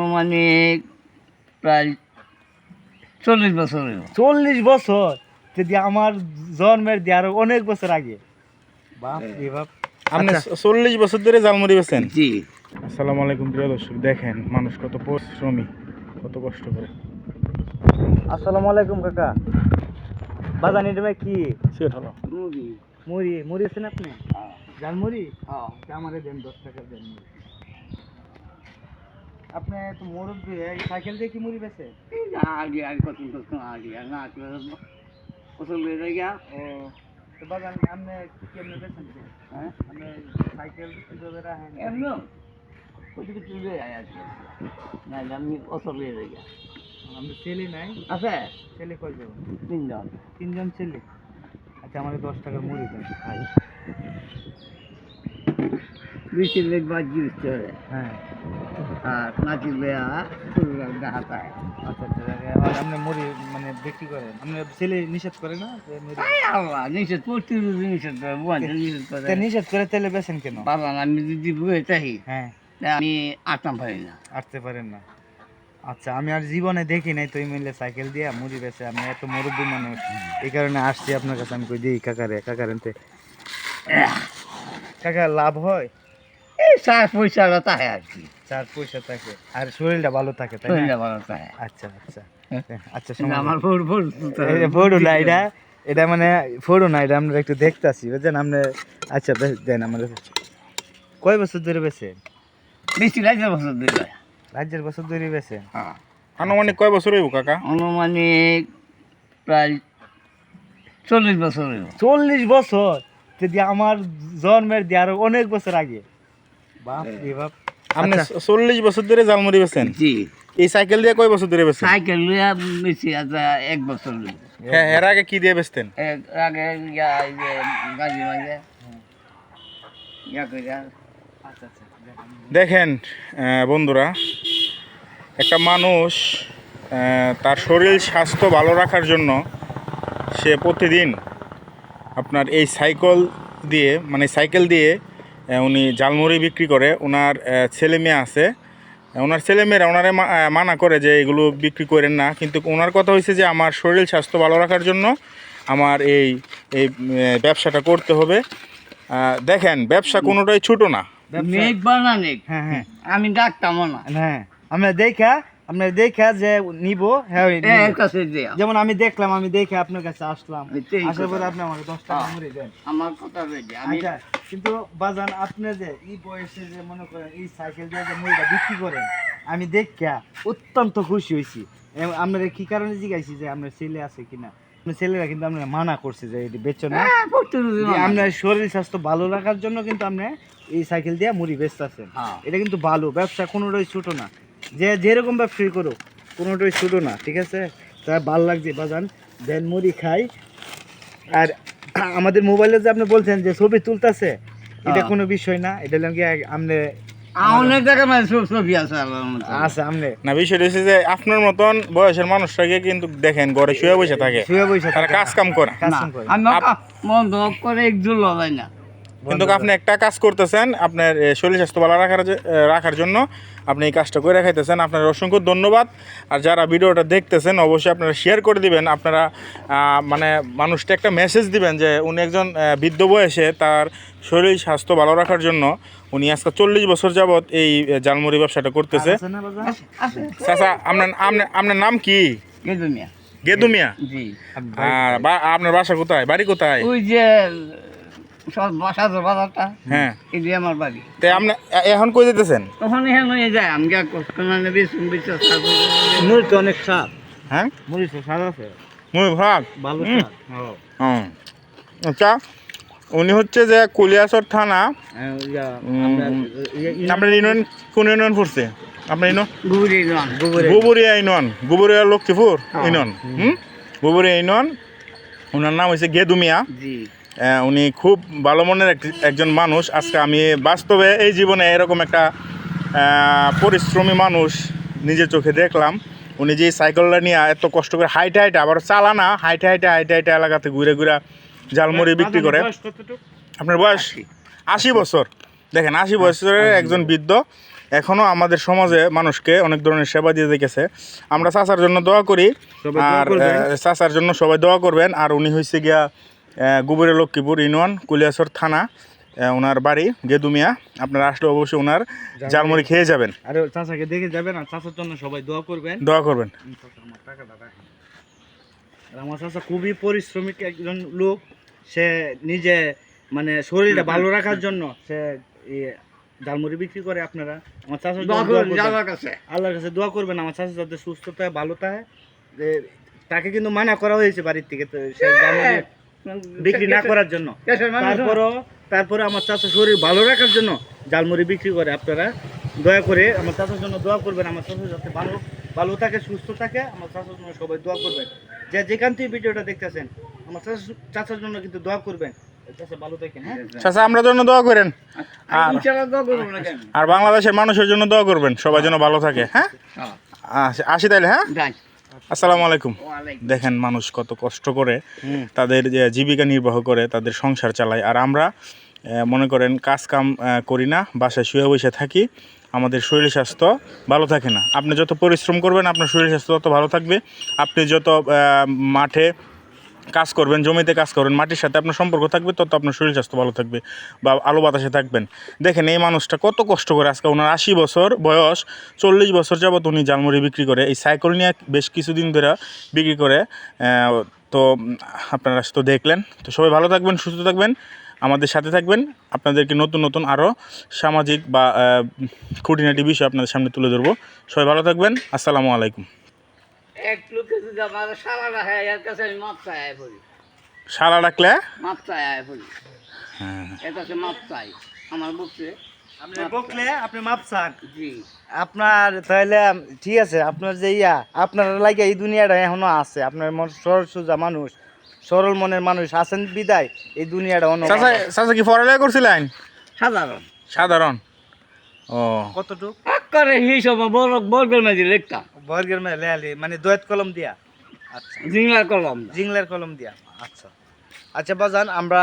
মানে প্রায় 40 বছর হইব। 40 বছর? যদি আমার জন্মের দিয়ে আরো অনেক বছর আগে। বাপ রে বাপ। আপনি আচ্ছা। 40 বছর ধরে জালমুড়ি বেচেন? জি। আসসালামু আলাইকুম প্রিয় দর্শক, দেখেন মানুষ কত পরিশ্রমী, কত কষ্ট করে। আসসালামু আলাইকুম কাকা। বাজান এটা ভাই কি? সেট হলো মুড়ি। মুড়ি মুড়ি আছেন আপনি? হ্যাঁ। জাল মুড়ি? হ্যাঁ। আমারে দেন 10 টাকা দেন মুড়ি। আপনি তো মুরব্বি, এই সাইকেল দিয়ে কি মুড়ি বেচে? আগে আর কত আগে না পছন্দ হয়ে গিয়া। ও তো বাজান আপনি কেমনে বেচেন? হ্যাঁ আপনি সাইকেল কিভাবে রাখেন? এমন ওইদিকে তুলে আছে না আমি পছন্দ হয়ে গিয়া। আপনি ছেলে নাই? আছে ছেলে কয়জন? 3 জন। 3 জন ছেলে। আচ্ছা আমারে 10 টাকার মুড়ি দেন। খাই। 2 লেগ বাদ দিতে হবে। হ্যাঁ। আর নাচি বেয়া হাতায়। আচ্ছা আচ্ছা আর আপনি মুড়ি মানে বিক্রি করেন? আপনার ছেলে নিষেধ করে না যে মুড়ি? আল্লাহ নিষেধ করতে নিষেধ করে বোন নিষেধ করে। তা নিষেধ করে তেলে বেচেন কেন? বাবা আমি যদি বয়ে চাই হ্যাঁ। আমি আটতাম পারি না। আসতে পারেন না? আচ্ছা আমি আর জীবনে দেখি নাই তো মিলে সাইকেল দিয়ে মুড়ি বেচে। আমি এত মুরব্বী মানুষ, এই কারণে আসছি আপনার কাছে। আমি কই দিই কাকারেনতে কাকা লাভ হয়? এই 4 পয়সাটা তাই আর কি। 4 পয়সা থাকে আর শরীরটা ভালো থাকে, তাই না? শরীরটা ভালো থাকে। আচ্ছা আচ্ছা আচ্ছা। কিন্তু আমার বড় ফোড়ো না এটা, এটা মানে ফোড়ো না এটা, আমরা একটু দেখতাছি বুঝছেন আপনি। আচ্ছা দেন আমার। কয় বছর ধরে বেচে? বেশি রাজ্যের বছর দিলে। রাজ্যের বছর ধরে বেচে? হ্যাঁ আনুমানিক কয় বছর হইব কাকা? অনুমানিক প্রায় 40 বছর হইব। 40 বছর? যদি আমার জন্মের দিয়ে আরো অনেক বছর আগে। বাপ রে বাপ। আপনি আচ্ছা। 40 বছর ধরে জালমুড়ি বেচেন? জি। এই সাইকেল দিয়ে কয় বছর ধরে বেচেন? সাইকেল লইয়া বেশি আছে 1 বছর লইব। হ্যাঁ, এর আগে কি দিয়ে বেচতেন? এর আগে ইয়া এই যে গাড়ি মাঝে ইয়া কইরা। আচ্ছা আচ্ছা দেখেন বন্ধুরা, একটা মানুষ তার শরীর স্বাস্থ্য ভালো রাখার জন্য সে প্রতিদিন আপনার এই সাইকেল দিয়ে উনি জালমুড়ি বিক্রি করে। ওনার ছেলে মেয়ে আছে, ওনার ছেলেমেয়েরা ওনারে মানা করে যে এগুলো বিক্রি করেন না, কিন্তু ওনার কথা হয়েছে যে আমার শরীর স্বাস্থ্য ভালো রাখার জন্য আমার এই ব্যবসাটা করতে হবে। দেখেন ব্যবসা কোনোটাই ছোটো না। নেক বানা নেক। হ্যাঁ হ্যাঁ আমি ডাকতাম না। হ্যাঁ আমরা দেখা যে নিব। হ্যাঁ এর কাছে দেয়া। যেমন আমি দেখলাম, আমি দেখে আপনার কাছে আসলাম। এটাই আসার পরে কথা। আপনি আমার 10 টাকা মুড়ি দেন। আমার কথা রয়েছে আমি আচ্ছা কিন্তু বাজান আপনি যে এই বয়সে যে মনে করেন এই সাইকেল দিয়ে যে মুড়িটা বিক্রি করেন, আমি দেখা অত্যন্ত খুশি হয়েছি। আপনারা কি কারণে জিজ্ঞাসি যে আপনার ছেলে আছে কিনা? আপনার ছেলেরা কিন্তু আপনার মানা করছে যে এটি বেচো না। আপনার শরীর স্বাস্থ্য ভালো রাখার জন্য কিন্তু আপনি এই সাইকেল দিয়ে মুড়ি বেচতেছেন। হ্যাঁ। এটা কিন্তু ভালো ব্যবসা, কোনোটাই ছোট না। যে যেরকম ব্যবসায়ী করো কোনোটাই ছোট না, ঠিক আছে? তাই ভালো লাগছে বাজান, দেন মুড়ি খাই। আর আমাদের মোবাইলে যে আপনি বলছেন যে ছবি তুলতেছে, এটা কোনো বিষয় না। এটা লাগে আপনি অনেক জায়গায় মানে ছবি আছে আল্লাহর মতো। আছে আপনি না, বিষয়টা হচ্ছে যে আপনার মতন বয়সের মানুষটাকে কিন্তু দেখেন ঘরে শুয়ে বসে থাকে, শুয়ে বসে তারা কাজ কাম করে। কাজ না, কাম করে। আমি বন্ধ করে একজন লড়াই না। কিন্তু আপনি একটা কাজ করতেছেন, আপনার শরীর স্বাস্থ্য ভালো রাখার জন্য আপনি এই কাজটা করে খাইতেছেন। আপনার অসংখ্য ধন্যবাদ। আর যারা ভিডিওটা দেখতেছেন অবশ্যই আপনারা শেয়ার করে দিবেন। আপনারা মানে মানুষটা একটা মেসেজ দিবেন যে উনি একজন বৃদ্ধ বয়সে তার শরীর স্বাস্থ্য ভালো রাখার জন্য উনি আজকে 40 বছর যাবৎ এই জালমুড়ি ব্যবসাটা করতেছে। আছে না বাজান? চাচা, আপনার নাম কি? কিন্তু মিয়া। গেদু মিয়া? জি। আর আপনার বাসা কোথায়, বাড়ি কোথায়? ওই যে সব বাসাতে বাজারটা, হ্যাঁ, এটি আমার বাড়ি। তাই আপনি এখন কই যেতেছেন? তখন এখানে নিয়ে যায় আমি মানে বিশ্বাস মুড়ি তো অনেক স্বাদ। হ্যাঁ, মুড়ি তো স্বাদ আছে, মুই ভাগ। ভালো স্বাদ। হুম, আচ্ছা, উনি হচ্ছে যে কুলিয়াচর থানা। আপনার ইউনিয়ন কোন ইউনিয়ন পড়ছে? আপনার union Gobaria union, Gobaria Lakshmipur union. Gobaria union. ওনার নাম হচ্ছে গেদু মিয়া। জি। উনি খুব ভালো মনের একজন মানুষ। আজকে আমি বাস্তবে এই জীবনে এরকম একটা পরিশ্রমী মানুষ নিজের চোখে দেখলাম। উনি যে সাইকেলটা নিয়ে এত কষ্ট করে হাইটে আবার চালানা হাইটে এলাকাতে ঘুরে জালমুড়ি বিক্রি করে। আপনার বয়স 80 বছর? দেখেন 80 বছরের একজন বৃদ্ধ এখনও আমাদের সমাজে মানুষকে অনেক ধরনের সেবা দিয়ে দেখেছে। আমরা চাচার জন্য দোয়া করি, সবাই দোয়া আর করবেন। চাচার জন্য সবাই দোয়া করবেন। আর উনি হয়েছে গিয়া গুবরে লক্ষ্মীপুর ইউনিয়ন কুলিয়াছর থানা, ওনার বাড়ি গেদুমিয়া। আপনারা আসলে অবশ্যই ওনার ঝালমুড়ি খেয়ে যাবেন, আর চাচাকে দেখে যাবেন, আর চাচার জন্য সবাই দোয়া করবেন। দোয়া করবেন। আর আমার চাচা খুবই পরিশ্রমিক একজন লোক। সে নিজে মানে শরীরটা ভালো রাখার জন্য সে ঝালমুড়ি বিক্রি করে। আপনারা আমার চাচার জন্য দোয়া করবেন। আল্লাহর কাছে দোয়া করবেন আমার চাচা যাতে সুস্থ থাকে, ভালো থাকে। যে তাকে কিন্তু মানা করা হয়েছে বাড়ির থেকে, তো সে ঝালমুড়ি বিক্রি না করার জন্য। তারপরে আমার চাচা শরীর ভালো রাখার জন্য ঝালমুড়ি বিক্রি করে। আপনারা দয়া করে আমার চাচার জন্য দোয়া করবেন, আমার চাচা যাতে ভালো থাকে, সুস্থ থাকে। আমার চাচার জন্য সবাই দোয়া করবেন। যে যেখান থেকে ভিডিওটা দেখতেছেন আমার চাচার জন্য কিন্তু দোয়া করবেন। চাচা ভালো থাকেন। হ্যাঁ চাচা আমরা জন্য দোয়া করেন, আর ইনশাআল্লাহ দোয়া করবো না কেন? আর বাংলাদেশের মানুষের জন্য দোয়া করবেন, সবাই যেন ভালো থাকে। হ্যাঁ, আসি তাইলে। হ্যাঁ, যাই। আসসালামু আলাইকুম। ওয়ালাইকুম। দেখেন মানুষ কত কষ্ট করে তাদের যে জীবিকা নির্বাহ করে, তাদের সংসার চালায়। আর আমরা মনে করেন কাজ কাম করি না, বাসায় শুয়ে বসে থাকি, আমাদের শরীর স্বাস্থ্য ভালো থাকে না। আপনি যত পরিশ্রম করবেন আপনার শরীর স্বাস্থ্য তত ভালো থাকবে। আপনি যত মাঠে কাজ করবেন, জমিতে কাজ করবেন, মাটির সাথে আপনার সম্পর্ক থাকবে, তত আপনার শরীর স্বাস্থ্য ভালো থাকবে বা আলো বাতাসে থাকবেন। দেখেন এই মানুষটা কত কষ্ট করে, আজকে ওনার 80 বছর বয়স, 40 বছর যাবত উনি ঝালমুড়ি বিক্রি করে, এই সাইকেল নিয়ে বেশ কিছুদিন ধরে বিক্রি করে। তো আপনারা তো দেখলেন। তো সবাই ভালো থাকবেন, সুস্থ থাকবেন, আমাদের সাথে থাকবেন। আপনাদেরকে নতুন নতুন আরও সামাজিক বা খুঁটিনাটি বিষয় আপনাদের সামনে তুলে ধরবো। সবাই ভালো থাকবেন। আসসালামু আলাইকুম। এক লোকে যদি আমার সালাটা হয় এর কাছে আমি মাপ চাই আয় পড়ি, সারা ডাকলে মাপ চাই আয় পড়ি, হ্যাঁ, এর কাছে মাপ চাই আমার বুঝছে। আপনি বকলে আপনি মাপ চান। জি আপনার তাহলে ঠিক আছে, আপনার যে আপনার লাগে এই দুনিয়াটা এখনো আছে। আপনার সরল সোজা মানুষ, সরল মনের মানুষ আছেন বিদায় এই দুনিয়াটা অন্য। চাচা চাচা কি পড়ালেখা করছিলেন? সাধারণ সাধারণ। ও, কতটুক করে হিসাব বর্গের মাঝে লিখতাম, বর্গের মেয়ে লেয়ালি মানে দোয়েত কলম দিয়া। আচ্ছা, জিংলার কলম। জিংলার কলম দিয়া। আচ্ছা আচ্ছা বাজান, আমরা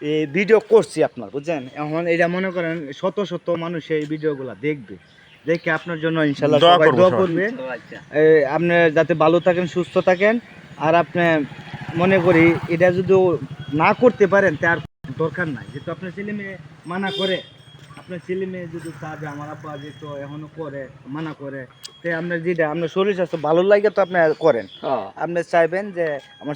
এই ভিডিও করছি আপনার, বুঝছেন? এখন এটা মনে করেন শত শত মানুষ এই ভিডিওগুলো দেখবে, দেখে আপনার জন্য ইনশাল্লাহ দোয়া সবাই করবো দোয়া সবাই। করবে। আচ্ছা আপনি যাতে ভালো থাকেন, সুস্থ থাকেন। আর আপনি মনে করি এটা যদি না করতে পারেন তার দরকার নাই, যেহেতু আপনার ছেলে মেয়ে মানা করে। আপনার ছেলে মেয়ে যদি চাবে আমার আব্বা যেহেতু এখনো করে মানা করে, তো আপনার যেটা আপনার শরীর স্বাস্থ্য ভালো লাগে তো আপনি করেন। আপনি চাইবেন যে আমার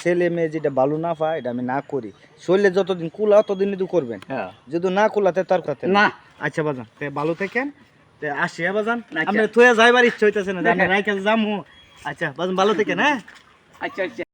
ছেলে মেয়ে যেটা ভালো না পায় এটা আমি না করি। শরীরে যতদিন কুলা ততদিন তো করবেন, হ্যাঁ যদি না কুলাতে তার কথা না। আচ্ছা বাজান, ভালো থাকেন। আসি বাজান, আচ্ছা। আপনি থুয়ে যাইবার ইচ্ছা হইতেছে না, আমি রাইখা যামু। আচ্ছা বাজান ভালো থাকেন। হ্যাঁ আচ্ছা আচ্ছা।